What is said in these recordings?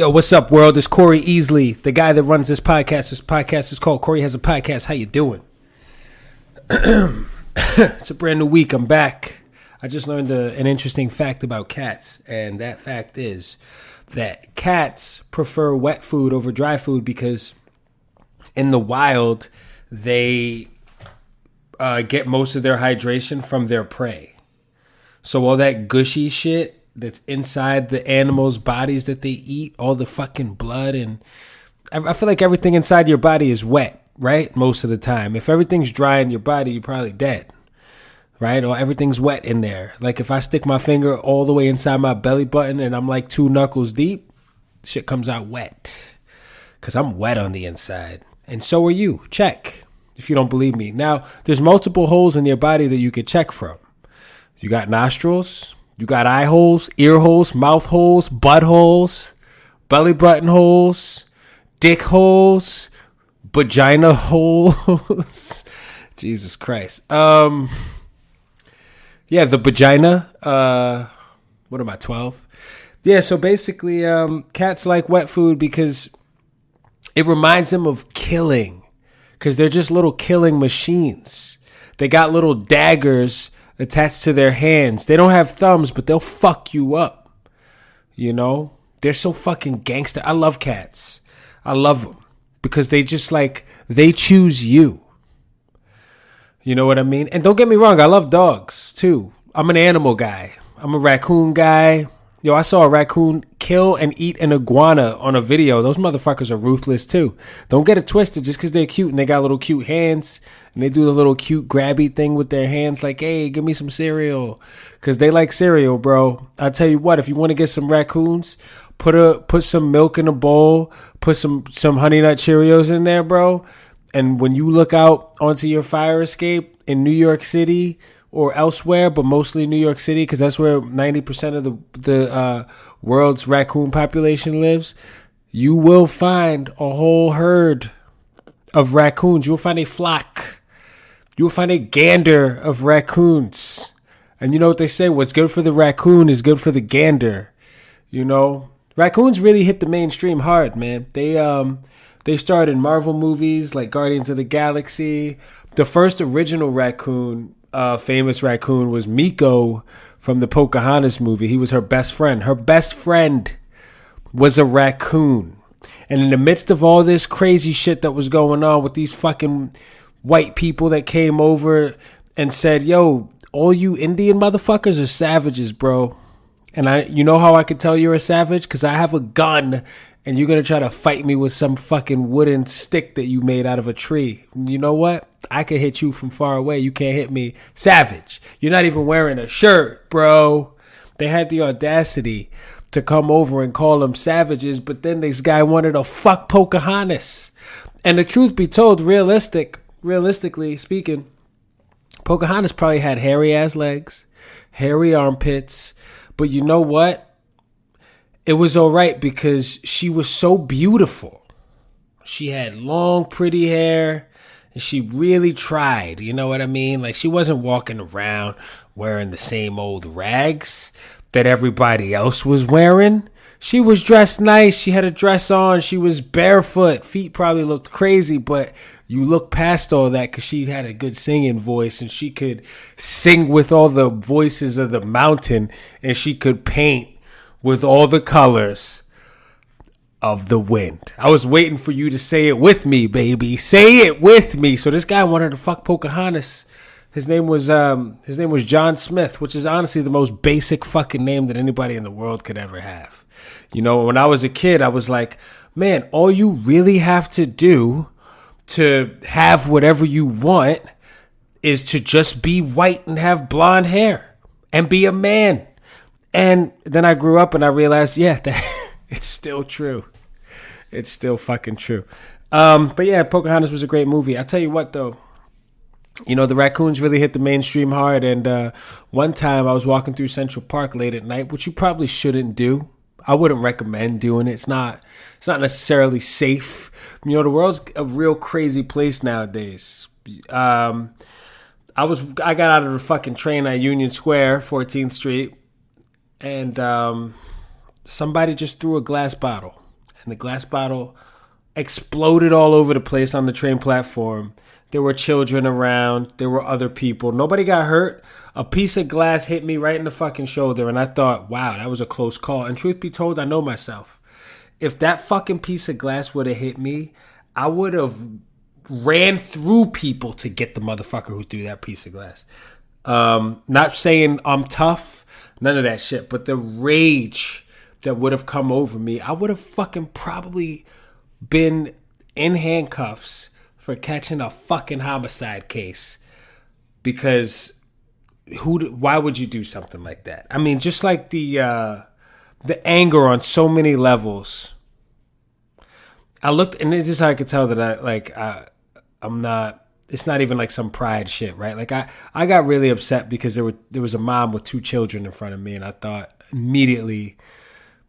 Yo, what's up, world? It's Corey Easley, the guy that runs this podcast. This podcast is called Corey Has a Podcast. How you doing? It's a brand new week. I'm back. I just learned an interesting fact about cats, and that fact is that cats prefer wet food over dry food because in the wild, they get most of their hydration from their prey. So all that gushy shit that's inside the animals' bodies that they eat, all the fucking blood, and I feel like everything inside your body is wet, right? Most of the time. If everything's dry in your body, you're probably dead, right? Or everything's wet in there. Like if I stick my finger all the way inside my belly button and I'm like 2 knuckles deep, shit comes out wet. Because I'm wet on the inside. And so are you. Check, if you don't believe me. Now, there's multiple holes in your body that you could check from. You got nostrils. You got eye holes, ear holes, mouth holes, butt holes, belly button holes, dick holes, vagina holes. Jesus Christ. Yeah, the vagina. What am I, 12? Yeah, so basically, cats like wet food because it reminds them of killing. Because they're just little killing machines. They got little daggers attached to their hands. They don't have thumbs, but they'll fuck you up. You know? They're so fucking gangster. I love cats. I love them. Because they just they choose you. You know what I mean? And don't get me wrong, I love dogs too. I'm an animal guy. I'm a raccoon guy. Yo, I saw a raccoon kill and eat an iguana on a video. Those motherfuckers are ruthless too. Don't get it twisted just because they're cute and they got little cute hands and they do the little cute grabby thing with their hands like, hey, give me some cereal. Because they like cereal, bro. I tell you what, if you want to get some raccoons, put some milk in a bowl, put some Honey Nut Cheerios in there, bro. And when you look out onto your fire escape in New York City or elsewhere, but mostly New York City, because that's where 90% of the world's raccoon population lives, you will find a whole herd of raccoons. You will find a flock. You will find a gander of raccoons. And you know what they say? What's good for the raccoon is good for the gander. You know? Raccoons really hit the mainstream hard, man. They starred in Marvel movies like Guardians of the Galaxy. The first original raccoon, famous raccoon, was Miko from the Pocahontas movie. He was her best friend. Her best friend was a raccoon. And in the midst of all this crazy shit that was going on with these fucking white people that came over and said, yo, all you Indian motherfuckers are savages, bro. And you know how I could tell you're a savage? Because I have a gun and you're going to try to fight me with some fucking wooden stick that you made out of a tree. You know what? I could hit you from far away. You can't hit me. Savage. You're not even wearing a shirt, bro. They had the audacity to come over and call them savages, but then this guy wanted to fuck Pocahontas. And the truth be told, realistically speaking, Pocahontas probably had hairy-ass legs, hairy armpits, but you know what? It was all right because she was so beautiful. She had long, pretty hair, and she really tried. You know what I mean? Like, she wasn't walking around wearing the same old rags that everybody else was wearing. She was dressed nice. She had a dress on. She was barefoot. Feet probably looked crazy, but you look past all that because she had a good singing voice, and she could sing with all the voices of the mountain, and she could paint with all the colors of the wind. I was waiting for you to say it with me, baby. Say it with me. So this guy wanted to fuck Pocahontas. His name was John Smith, which is honestly the most basic fucking name that anybody in the world could ever have. You know, when I was a kid, I was like, man, all you really have to do to have whatever you want is to just be white and have blonde hair and be a man. And then I grew up and I realized, yeah, it's still true. It's still fucking true. But yeah, Pocahontas was a great movie. I tell you what, though, you know, the raccoons really hit the mainstream hard. And one time I was walking through Central Park late at night, which you probably shouldn't do. I wouldn't recommend doing it. It's not necessarily safe. You know, the world's a real crazy place nowadays. I got out of the fucking train at Union Square, 14th Street. And somebody just threw a glass bottle and the glass bottle exploded all over the place on the train platform. There were children around. There were other people. Nobody got hurt. A piece of glass hit me right in the fucking shoulder, and I thought, wow, that was a close call. And truth be told, I know myself. If that fucking piece of glass would have hit me, I would have ran through people to get the motherfucker who threw that piece of glass. Not saying I'm tough, none of that shit, but the rage that would have come over me, I would have fucking probably been in handcuffs for catching a fucking homicide case. Because why would you do something like that? I mean, just like the anger on so many levels. I looked, and it's just how I could tell that I'm not. It's not even like some pride shit, right? Like I got really upset because there was a mom with 2 children in front of me, and I thought immediately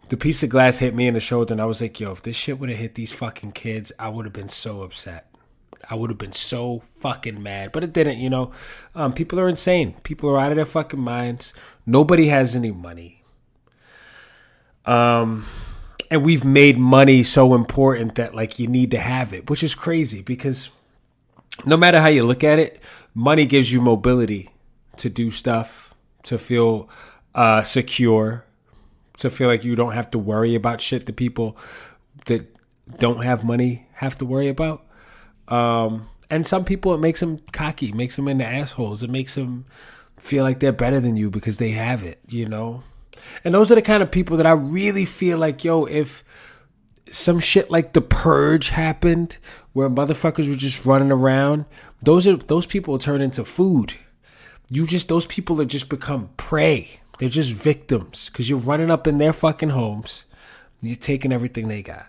the piece of glass hit me in the shoulder, and I was like, yo, if this shit would have hit these fucking kids, I would have been so upset. I would have been so fucking mad, but it didn't, you know. People are insane. People are out of their fucking minds. Nobody has any money. And we've made money so important that like you need to have it, which is crazy because no matter how you look at it, money gives you mobility to do stuff, to feel secure, to feel like you don't have to worry about shit that people that don't have money have to worry about. And some people, it makes them cocky, makes them into assholes. It makes them feel like they're better than you because they have it, you know? And those are the kind of people that I really feel like, yo, if some shit like The Purge happened where motherfuckers were just running around, those people will turn into food. Those people are just become prey. They're just victims because you're running up in their fucking homes. And you're taking everything they got.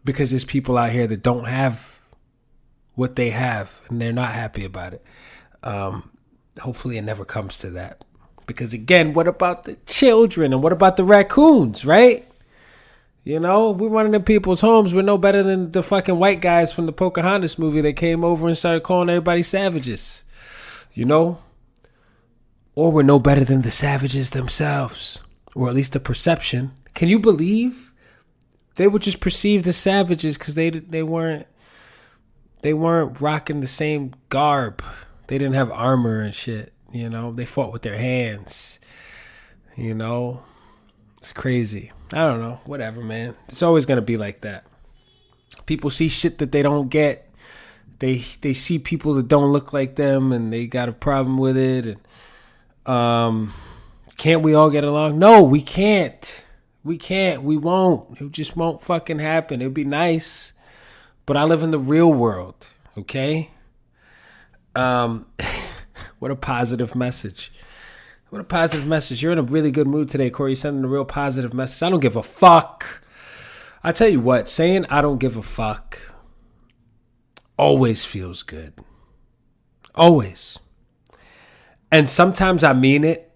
Because there's people out here that don't have what they have and they're not happy about it. Hopefully it never comes to that. Because again, what about the children and what about the raccoons, right? You know, we're running in people's homes. We're no better than the fucking white guys from the Pocahontas movie that came over and started calling everybody savages, you know? Or we're no better than the savages themselves, or at least the perception. Can you believe they were just perceived as savages because they weren't rocking the same garb. They didn't have armor and shit. You know, they fought with their hands. You know, it's crazy. I don't know. Whatever, man. It's always going to be like that. People see shit that they don't get. They see people that don't look like them and they got a problem with it. And can't we all get along? No, we can't. We can't. We won't. It just won't fucking happen. It would be nice. But I live in the real world. Okay? What a positive message. What a positive message. You're in a really good mood today, Corey. You're sending a real positive message. I don't give a fuck. I tell you what, saying I don't give a fuck always feels good. Always. And sometimes I mean it.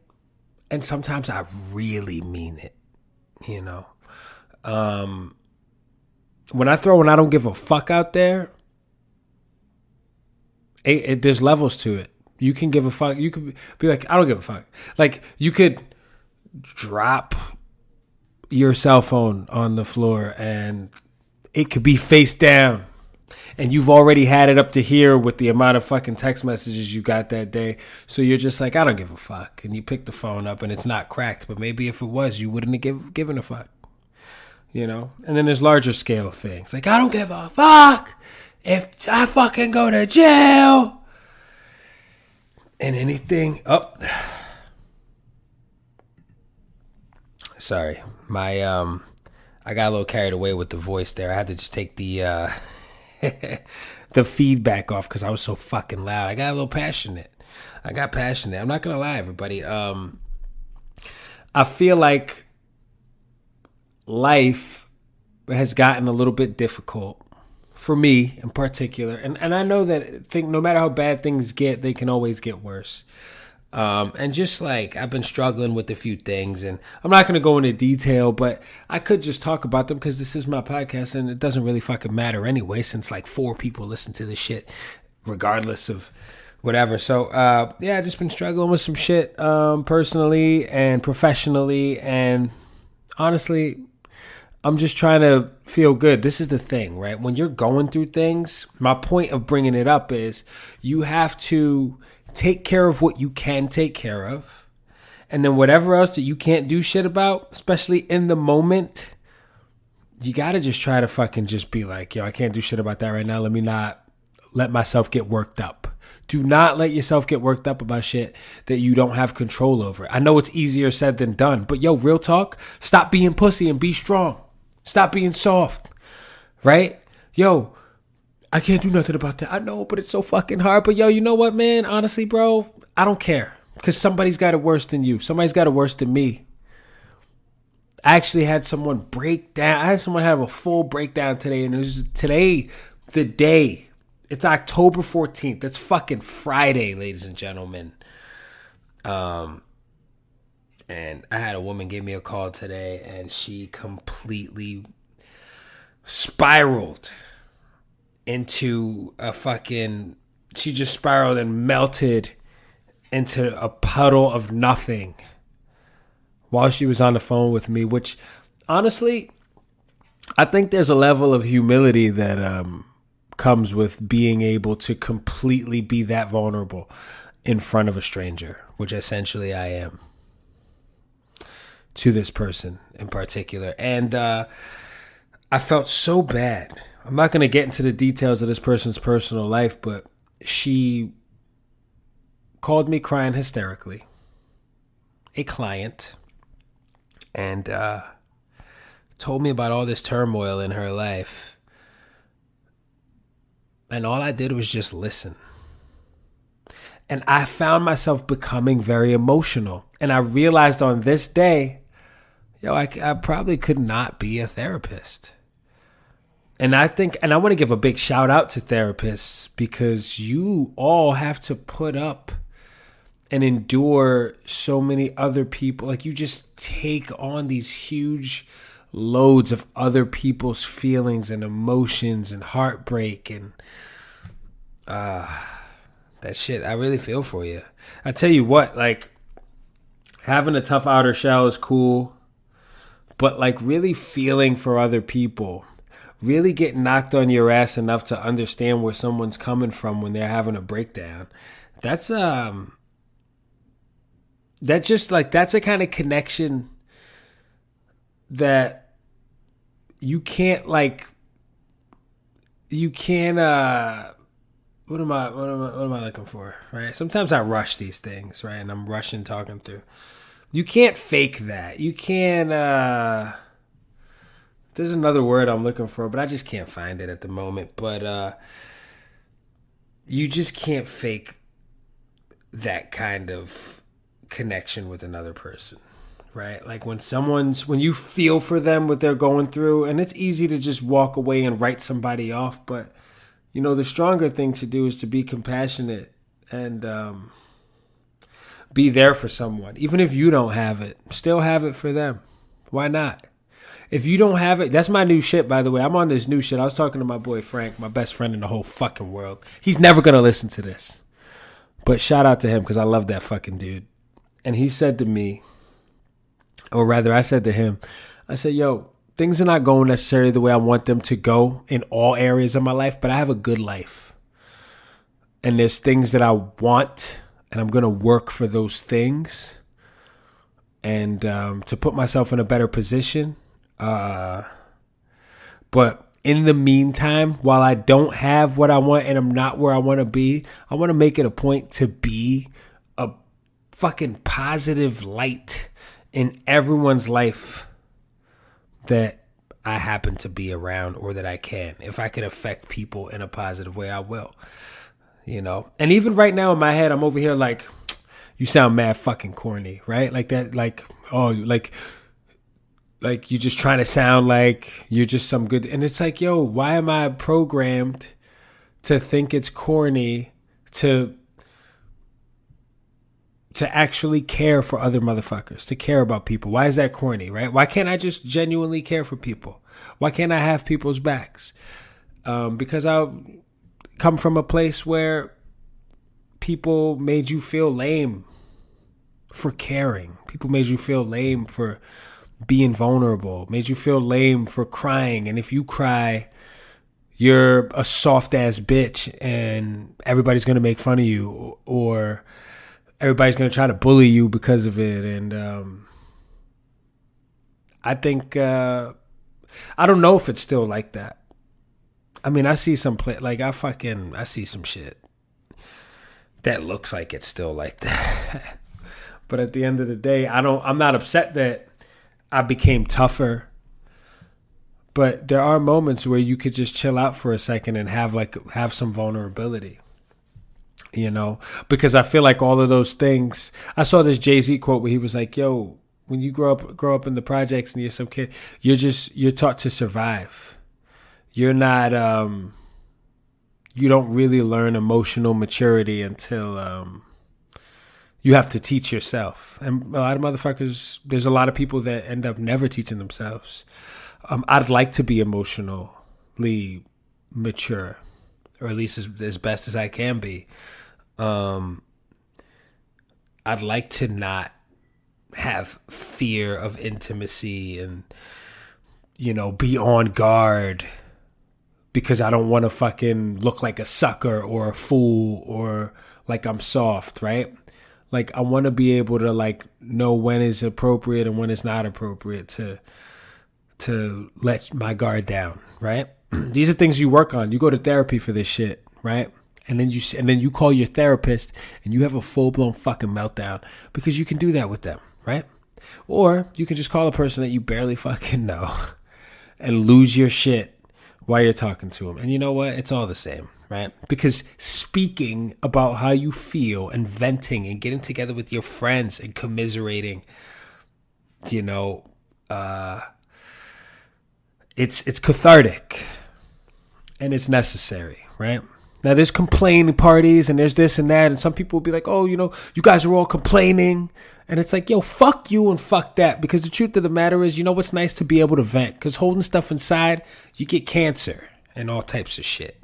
And sometimes I really mean it. You know. When I throw an I don't give a fuck out there, there's levels to it. You can give a fuck. You could be like, I don't give a fuck. Like, you could drop your cell phone on the floor and it could be face down. And you've already had it up to here with the amount of fucking text messages you got that day. So you're just like, I don't give a fuck. And you pick the phone up and it's not cracked. But maybe if it was, you wouldn't have given a fuck. You know? And then there's larger scale things. Like, I don't give a fuck if I fucking go to jail. And anything up. Sorry. I got a little carried away with the voice there. I had to just take the the feedback off because I was so fucking loud. I got a little passionate. I'm not gonna lie, everybody. I feel like life has gotten a little bit difficult for me in particular. And I know that no matter how bad things get, they can always get worse. And just like I've been struggling with a few things, and I'm not going to go into detail, but I could just talk about them because this is my podcast and it doesn't really fucking matter anyway, since like 4 people listen to this shit regardless of whatever. So, yeah, I just been struggling with some shit, personally and professionally. And honestly, I'm just trying to feel good. This is the thing, right? When you're going through things, my point of bringing it up is you have to take care of what you can take care of. And then whatever else that you can't do shit about, especially in the moment, you got to just try to fucking just be like, yo, I can't do shit about that right now. Let me not let myself get worked up. Do not let yourself get worked up about shit that you don't have control over. I know it's easier said than done, but yo, real talk, stop being pussy and be strong. Stop being soft, right? Yo, I can't do nothing about that. I know, but it's so fucking hard. But yo, you know what, man? Honestly, bro, I don't care because somebody's got it worse than you. Somebody's got it worse than me. I actually had someone break down. I had someone have a full breakdown today, and it was today, the day. It's October 14th. That's fucking Friday, ladies and gentlemen. And I had a woman give me a call today, and she completely spiraled into a fucking... She just spiraled and melted into a puddle of nothing while she was on the phone with me, which, honestly, I think there's a level of humility that comes with being able to completely be that vulnerable in front of a stranger, which essentially I am to this person in particular. And I felt so bad. I'm not going to get into the details of this person's personal life, but she called me crying hysterically, a client, and told me about all this turmoil in her life. And all I did was just listen. And I found myself becoming very emotional. And I realized on this day, yo, I probably could not be a therapist. And I want to give a big shout out to therapists, because you all have to put up and endure so many other people. Like, you just take on these huge loads of other people's feelings and emotions and heartbreak and that shit. I really feel for you. I tell you what, like, having a tough outer shell is cool, but like really feeling for other people, really getting knocked on your ass enough to understand where someone's coming from when they're having a breakdown, that's just like, that's a kind of connection that you can't what am I looking for, right? Sometimes I rush these things, right? And I'm rushing talking through. You can't fake that. You can't there's another word I'm looking for, but I just can't find it at the moment. But you just can't fake that kind of connection with another person, right? Like when you feel for them, what they're going through, and it's easy to just walk away and write somebody off, but you know, the stronger thing to do is to be compassionate and be there for someone. Even if you don't have it, still have it for them. Why not? If you don't have it, that's my new shit, by the way. I'm on this new shit. I was talking to my boy Frank, my best friend in the whole fucking world. He's never going to listen to this. But shout out to him, because I love that fucking dude. And he said to me, or rather I said to him, I said, yo, things are not going necessarily the way I want them to go in all areas of my life, but I have a good life. And there's things that I want, and I'm going to work for those things and to put myself in a better position. But in the meantime, while I don't have what I want and I'm not where I want to be, I want to make it a point to be a fucking positive light in everyone's life that I happen to be around, or that I can. If I can affect people in a positive way, I will. You know? And even right now in my head, I'm over here like, you sound mad fucking corny, right? Like that, like, oh, like you're just trying to sound like you're just some good. And it's like, yo, why am I programmed to think it's corny to actually care for other motherfuckers, to care about people? Why is that corny, right? Why can't I just genuinely care for people? Why can't I have people's backs? Because I come from a place where people made you feel lame for caring. People made you feel lame for being vulnerable, made you feel lame for crying. And if you cry, you're a soft ass bitch and everybody's going to make fun of you, or everybody's going to try to bully you because of it. And I think, I don't know if it's still like that. I mean, I see some I see some shit that looks like it's still like that. But at the end of the day, I'm not upset that I became tougher. But there are moments where you could just chill out for a second and have some vulnerability. You know, because I feel like all of those things. I saw this Jay-Z quote where he was like, "Yo, when you grow up in the projects and you're some kid, you're taught to survive. You're not you don't really learn emotional maturity until you have to teach yourself." And a lot of motherfuckers, there's a lot of people that end up never teaching themselves. I'd like to be emotionally mature, or at least as best as I can be. I'd like to not have fear of intimacy and, you know, be on guard because I don't want to fucking look like a sucker or a fool or like I'm soft, right? Like, I want to be able to, like, know when is appropriate and when it's not appropriate to let my guard down, right? These are things you work on. You go to therapy for this shit, right? And then you call your therapist and you have a full-blown fucking meltdown because you can do that with them, right? Or you can just call a person that you barely fucking know and lose your shit while you're talking to them. And you know what? It's all the same, right? Because speaking about how you feel and venting and getting together with your friends and commiserating, you know, it's cathartic and it's necessary, right? Now, there's complaining parties and there's this and that, and some people will be like, "Oh, you know, you guys are all complaining," and it's like, yo, fuck you and fuck that, because the truth of the matter is, you know what's nice to be able to vent, because holding stuff inside, you get cancer and all types of shit.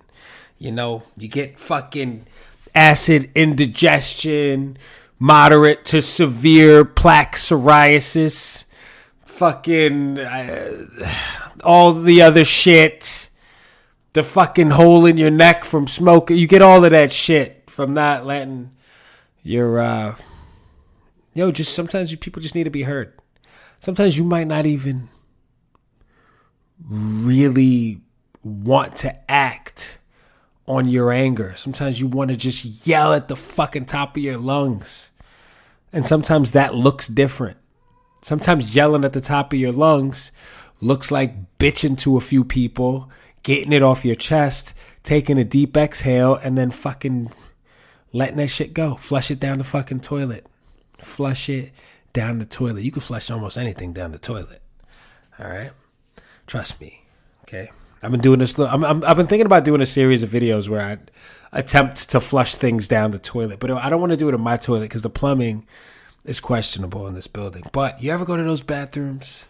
You know, you get fucking acid indigestion, moderate to severe plaque psoriasis, fucking all the other shit. The fucking hole in your neck from smoking. You get all of that shit from not letting your, just sometimes people just need to be heard. Sometimes you might not even really want to act on your anger. Sometimes you want to just yell at the fucking top of your lungs. And sometimes that looks different. Sometimes yelling at the top of your lungs looks like bitching to a few people, getting it off your chest, taking a deep exhale, and then fucking letting that shit go. Flush it down the fucking toilet. Flush it down the toilet. You can flush almost anything down the toilet. All right? Trust me. Okay? I've been doing this. I've been thinking about doing a series of videos where I attempt to flush things down the toilet. But I don't want to do it in my toilet because the plumbing is questionable in this building. But you ever go to those bathrooms,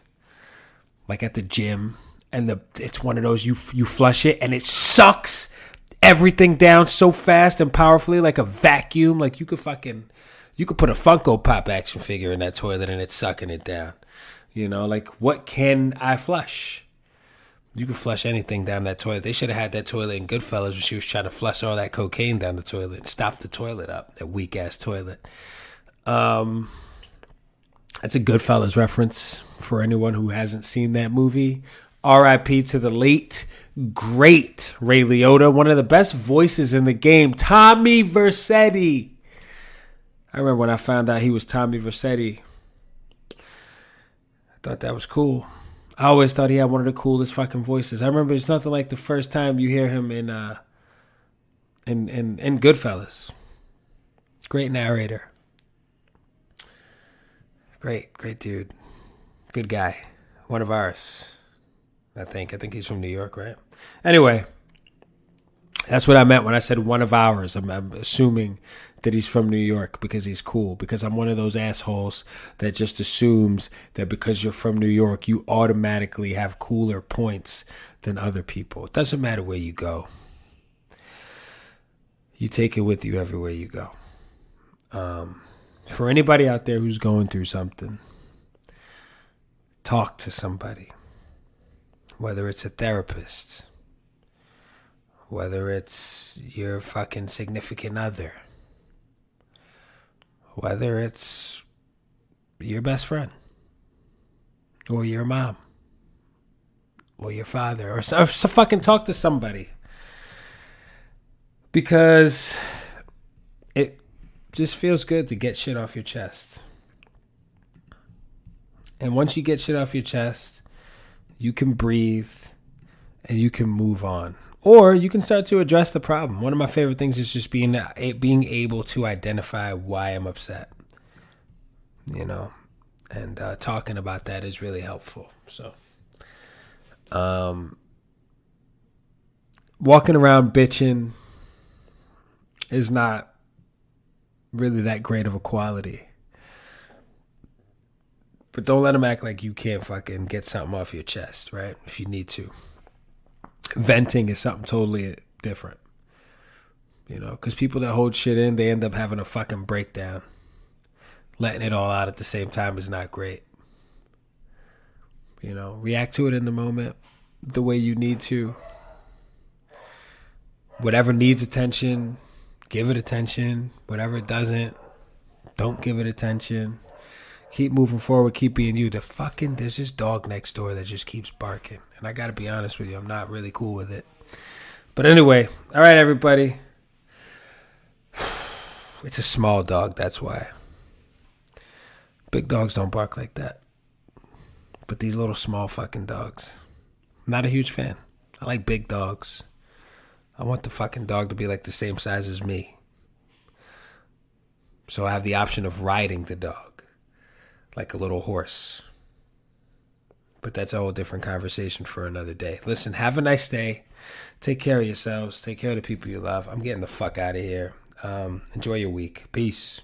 like at the gym, and it's one of those you flush it and it sucks everything down so fast and powerfully like a vacuum. Like you could put a Funko Pop action figure in that toilet and it's sucking it down. You know, like, what can I flush? You could flush anything down that toilet. They should have had that toilet in Goodfellas when she was trying to flush all that cocaine down the toilet and stop the toilet up, that weak ass toilet. That's a Goodfellas reference for anyone who hasn't seen that movie. R.I.P. to the late, great Ray Liotta, one of the best voices in the game, Tommy Vercetti. I remember when I found out he was Tommy Vercetti. I thought that was cool. I always thought he had one of the coolest fucking voices. I remember it's nothing like the first time you hear him in Goodfellas. Great narrator. Great dude. Good guy. One of ours. I think he's from New York, right? Anyway, that's what I meant when I said one of ours. I'm assuming that he's from New York because he's cool. Because I'm one of those assholes that just assumes that because you're from New York, you automatically have cooler points than other people. It doesn't matter where you go. You take it with you everywhere you go. For anybody out there who's going through something, talk to somebody, whether it's a therapist, whether it's your fucking significant other, whether it's your best friend, or your mom, or your father, or fucking talk to somebody. Because it just feels good to get shit off your chest. And once you get shit off your chest, you can breathe and you can move on. Or you can start to address the problem. One of my favorite things is just being able to identify why I'm upset. You know, and talking about that is really helpful. So, walking around bitching is not really that great of a quality. But don't let them act like you can't fucking get something off your chest, right? If you need to. Venting is something totally different. You know, because people that hold shit in, they end up having a fucking breakdown. Letting it all out at the same time is not great. You know, react to it in the moment the way you need to. Whatever needs attention, give it attention. Whatever it doesn't, don't give it attention. Keep moving forward, keep being you. There's this dog next door that just keeps barking. And I gotta be honest with you, I'm not really cool with it. But anyway, all right, everybody. It's a small dog, that's why. Big dogs don't bark like that. But these little small fucking dogs, I'm not a huge fan. I like big dogs. I want the fucking dog to be like the same size as me. So I have the option of riding the dog like a little horse. But that's a whole different conversation for another day. Listen, have a nice day. Take care of yourselves. Take care of the people you love. I'm getting the fuck out of here. Enjoy your week. Peace.